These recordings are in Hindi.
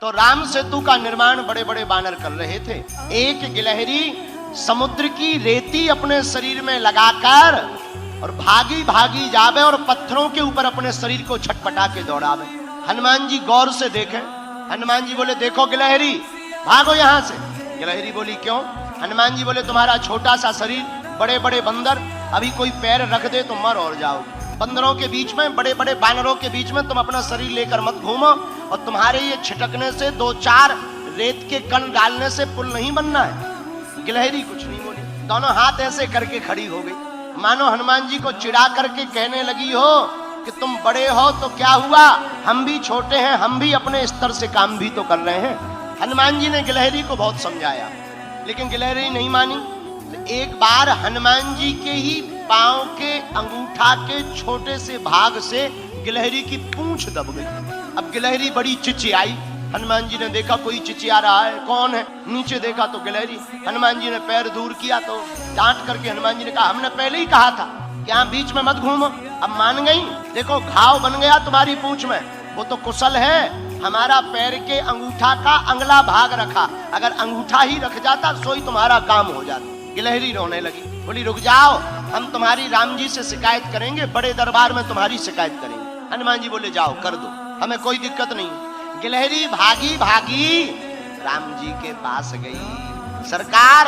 तो राम सेतु का निर्माण बड़े बड़े बानर कर रहे थे। एक गिलहरी समुद्र की रेती अपने शरीर में लगाकर और भागी भागी जावे और पत्थरों के ऊपर अपने शरीर को छटपटा के दौड़ावे। हनुमान जी गौर से देखें। हनुमान जी बोले देखो गिलहरी भागो यहां से। गिलहरी बोली क्यों? हनुमान जी बोले तुम्हारा छोटा सा शरीर, बड़े बड़े बंदर, अभी कोई पैर रख दे तो मर और जाओ। बंदरों के बीच में, बड़े बड़े बानरों के बीच में तुम अपना शरीर लेकर मत घूमो, और तुम्हारे ये छिटकने से, दो चार रेत के कण डालने से पुल नहीं बनना है। गिलहरी कुछ नहीं बोली, दोनों हाथ ऐसे करके खड़ी हो गई, मानो हनुमान जी को चिढ़ा करके कहने लगी हो कि तुम बड़े हो तो क्या हुआ, हम भी छोटे हैं, हम भी अपने स्तर से काम भी तो कर रहे हैं। हनुमान जी ने गिलहरी को बहुत समझाया, लेकिन गिलहरी नहीं मानी। तो एक बार हनुमान जी के ही पांव के अंगूठा के छोटे से भाग से गिलहरी की पूंछ दब गई। अब गिलहरी बड़ी चिचियाई। हनुमान जी ने देखा कोई चिचिया रहा है, कौन है? नीचे देखा तो गिलहरी। हनुमान जी ने पैर दूर किया तो डांट करके हनुमान जी ने कहा हमने पहले ही कहा था कि यहाँ बीच में मत घूमो। अब मान गई, देखो घाव बन गया तुम्हारी पूंछ में, वो तो कुशल है, हमारा पैर के अंगूठा का अगला भाग रखा, अगर अंगूठा ही रख जाता सोई तुम्हारा काम हो जाता। गिलहरी रोने लगी, बोली रुक जाओ, हम तुम्हारी राम जी से शिकायत करेंगे, बड़े दरबार में तुम्हारी शिकायत करेंगे। हनुमान जी बोले जाओ कर दो, हमें कोई दिक्कत नहीं। गिलहरी भागी भागी राम जी के पास गई। सरकार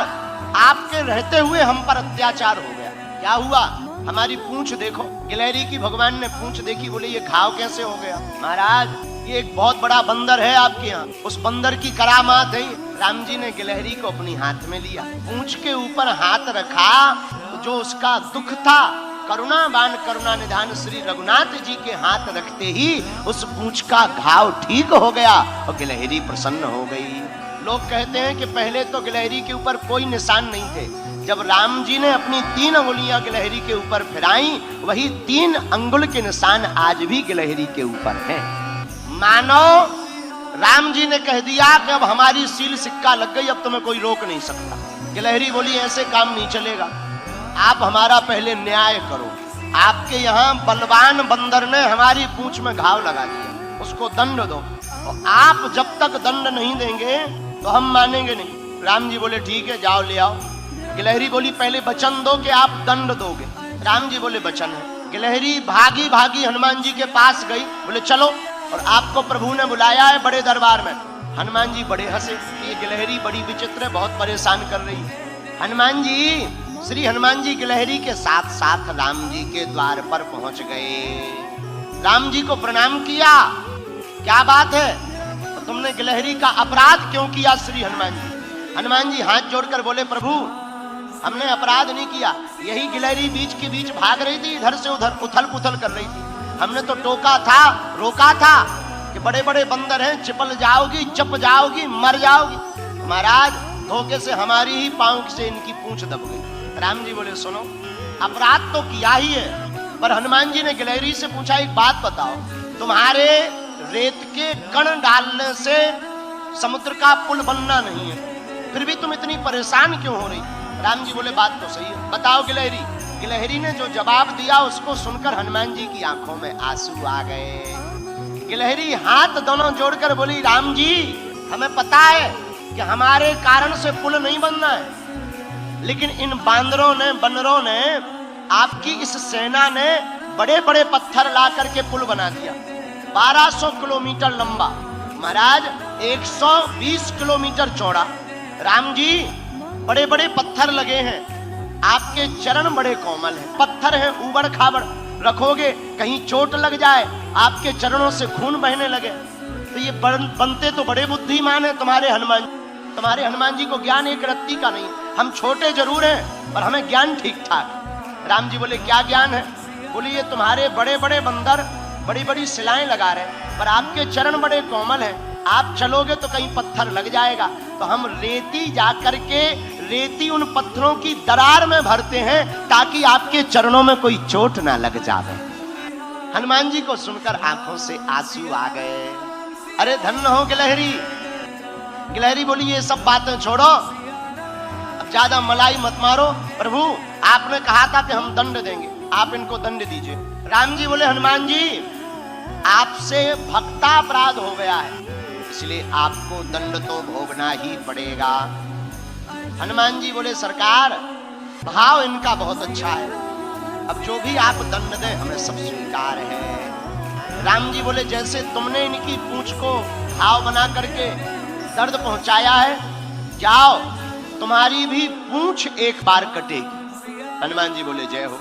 आपके रहते हुए हम पर अत्याचार हो गया, क्या हुआ? हमारी पूंछ देखो। गिलहरी की भगवान ने पूंछ देखी, बोले ये घाव कैसे हो गया? महाराज ये एक बहुत बड़ा बंदर है आपके यहाँ, उस बंदर की करामात है। राम जी ने गिलहरी को अपनी हाथ में लिया, पूंछ के ऊपर हाथ रखा, तो जो उसका दुख था, करुणावान करुणा निधान श्री रघुनाथ जी के हाथ रखते ही उस पूंछ का घाव ठीक हो गया और गिलहरी प्रसन्न हो गई। लोग कहते हैं कि पहले तो गिलहरी के ऊपर कोई निशान नहीं थे, जब राम जी ने अपनी 3 अंगुलियां गिलहरी के ऊपर फिराई, वही 3 अंगुल के निशान आज भी गिलहरी के ऊपर हैं। मानो राम जी ने कह दिया कि अब हमारी सील सिक्का लग गई, अब तुम्हें कोई रोक नहीं सकता। गिलहरी बोली ऐसे काम नहीं चलेगा, आप हमारा पहले न्याय करो। आपके यहाँ बलवान बंदर ने हमारी पूंछ में घाव लगा दिया, उसको दंड दो, और आप जब तक दंड नहीं देंगे तो हम मानेंगे नहीं। राम जी बोले ठीक है जाओ ले आओ। गिलहरी बोली पहले वचन दो कि आप दंड दोगे। राम जी बोले वचन है। गिलहरी भागी भागी हनुमान जी के पास गई, बोले चलो, और आपको प्रभु ने बुलाया है बड़े दरबार में। हनुमान जी बड़े हंसे, ये गिलहरी बड़ी विचित्र है, बहुत परेशान कर रही है। हनुमान जी, श्री हनुमान जी गिलहरी के साथ साथ राम जी के द्वार पर पहुंच गए। राम जी को प्रणाम किया, क्या बात है, तो तुमने गिलहरी का अपराध क्यों किया श्री हनुमान जी? हनुमान जी हाथ जोड़कर बोले प्रभु हमने अपराध नहीं किया, यही गिलहरी बीच के बीच भाग रही थी, इधर से उधर उथल पुथल कर रही थी, हमने तो टोका था, रोका था कि बड़े बड़े बंदर हैं, चिपल जाओगी, चप जाओगी, मर जाओगी। महाराज धोखे से हमारी ही पांव से इनकी पूंछ दब गई। राम जी बोले सुनो, अपराध तो किया ही है, पर हनुमान जी ने गिलहरी से पूछा एक बात बताओ, तुम्हारे रेत के कण डालने से समुद्र का पुल बनना नहीं है, फिर भी तुम इतनी परेशान क्यों हो रही? राम जी बोले बात तो सही है, बताओ गिलहरी। गिलहरी ने जो जवाब दिया उसको सुनकर हनुमान जी की आंखों में आंसू आ गए। गिलहरी हाथ दोनों जोड़कर बोली राम जी हमें पता है कि हमारे कारण से पुल नहीं बनना है, लेकिन इन बांदरों ने, बंदरों ने, आपकी इस सेना ने बड़े बड़े पत्थर ला करके पुल बना दिया, 1200 किलोमीटर लंबा, महाराज 120 किलोमीटर चौड़ा। राम जी बड़े बड़े पत्थर लगे हैं, आपके चरण बड़े कोमल हैं, पत्थर हैं ऊबड़ खाबड़, रखोगे कहीं चोट लग जाए, आपके चरणों से खून बहने लगे, तो ये बनते तो बड़े बुद्धिमान है तुम्हारे हनुमान जी को ज्ञान एक रत्ती का नहीं। हम छोटे जरूर हैं पर हमें ज्ञान ठीक ठाक। राम जी बोले क्या ज्ञान है? बोले ये तुम्हारे बड़े बड़े बंदर बड़ी बड़ी सिलाएं लगा रहे, पर आपके चरण बड़े कोमल हैं, आप चलोगे तो कहीं पत्थर लग जाएगा, तो हम रेती जा करके रेती उन पत्थरों की दरार में भरते हैं ताकि आपके चरणों में कोई चोट ना लग जाए। हनुमान जी को सुनकर आंखों से आंसू आ गए। अरे धन्य हो गिलहरी। गिलहरी बोली ये सब बातें छोड़ो, अब ज्यादा मलाई मत मारो, प्रभु आपने कहा था कि हम दंड देंगे, आप इनको दंड दीजिए। राम जी बोले हनुमान जी आपसे भक्ता अपराध हो गया है, इसलिए आपको दंड तो भोगना ही पड़ेगा। हनुमान जी बोले सरकार भाव इनका बहुत अच्छा है, अब जो भी आप दंड दें हमें सब स्वीकार है। राम जी बोले जैसे तुमने इनकी पूंछ को घाव बना करके दर्द पहुंचाया है, जाओ तुम्हारी भी पूंछ एक बार कटेगी। हनुमान जी बोले जय हो।